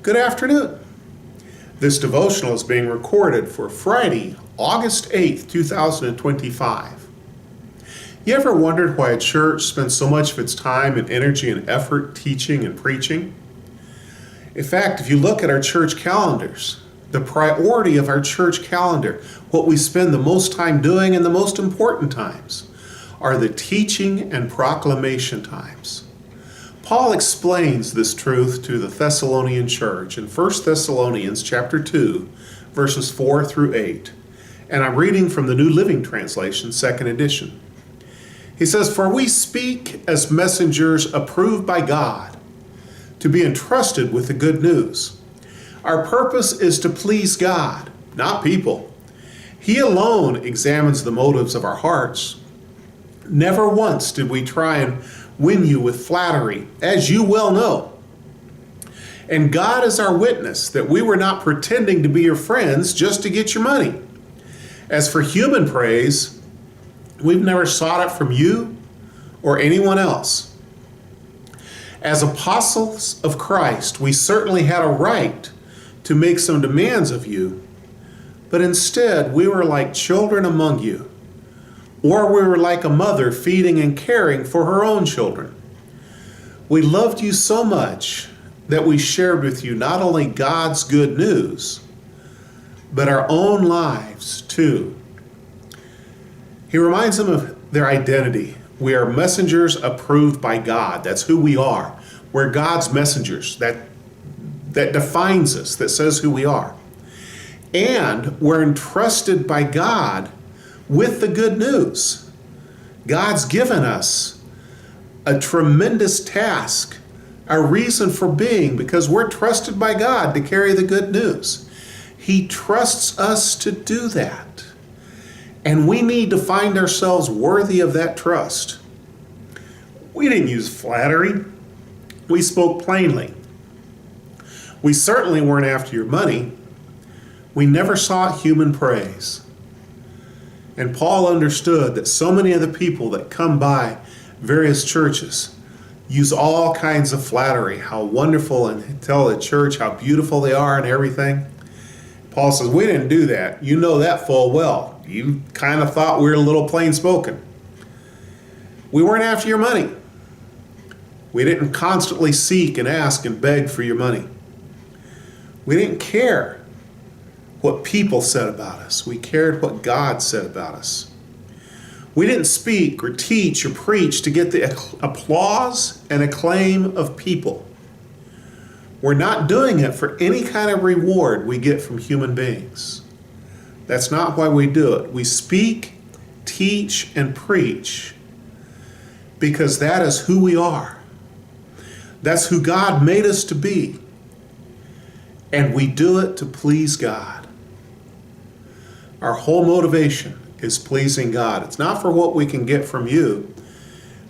Good afternoon. This devotional is being recorded for Friday, August 8th, 2025. You ever wondered why a church spends so much of its time and energy and effort teaching and preaching? In fact, if you look at our church calendars, the priority of our church calendar, what we spend the most time doing and the most important times, are the teaching and proclamation times. Paul explains this truth to the Thessalonian church in 1 Thessalonians chapter 2, verses 4 through 8. And I'm reading from the New Living Translation, 2nd edition. He says, "For we speak as messengers approved by God, to be entrusted with the good news. Our purpose is to please God, not people. He alone examines the motives of our hearts. Never once did we try and win you with flattery, as you well know. And God is our witness that we were not pretending to be your friends just to get your money. As for human praise, we've never sought it from you or anyone else. As apostles of Christ, we certainly had a right to make some demands of you, but instead we were like children among you, or we were like a mother feeding and caring for her own children. We loved you so much that we shared with you not only God's good news, but our own lives too." He reminds them of their identity. We are messengers approved by God. That's who we are. We're God's messengers. That defines us, that says who we are. And we're entrusted by God with the good news. God's given us a tremendous task, a reason for being, because we're trusted by God to carry the good news. He trusts us to do that. And we need to find ourselves worthy of that trust. We didn't use flattery. We spoke plainly. We certainly weren't after your money. We never sought human praise. And Paul understood that so many of the people that come by various churches use all kinds of flattery, how wonderful, and tell the church how beautiful they are and everything. Paul says, we didn't do that. You know that full well. You kind of thought we were a little plain spoken. We weren't after your money. We didn't constantly seek and ask and beg for your money. We didn't care what people said about us. We cared what God said about us. We didn't speak or teach or preach to get the applause and acclaim of people. We're not doing it for any kind of reward we get from human beings. That's not why we do it. We speak, teach, and preach because that is who we are. That's who God made us to be. And we do it to please God. Our whole motivation is pleasing God. It's not for what we can get from you.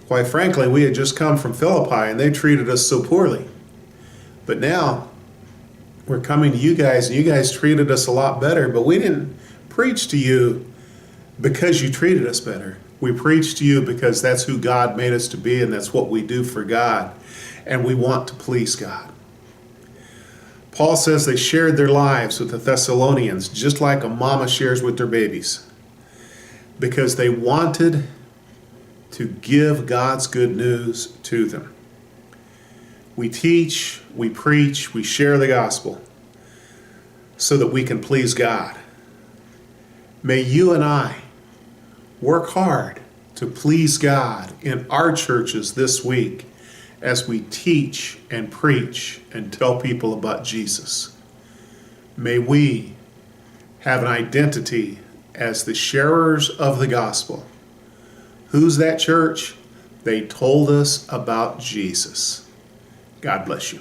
Quite frankly, we had just come from Philippi and they treated us so poorly. But now we're coming to you guys and you guys treated us a lot better, but we didn't preach to you because you treated us better. We preach to you because that's who God made us to be and that's what we do for God. And we want to please God. Paul says they shared their lives with the Thessalonians just like a mama shares with their babies because they wanted to give God's good news to them. We teach, we preach, we share the gospel so that we can please God. May you and I work hard to please God in our churches this week as we teach and preach and tell people about Jesus. May we have an identity as the sharers of the gospel. Who's that church? They told us about Jesus. God bless you.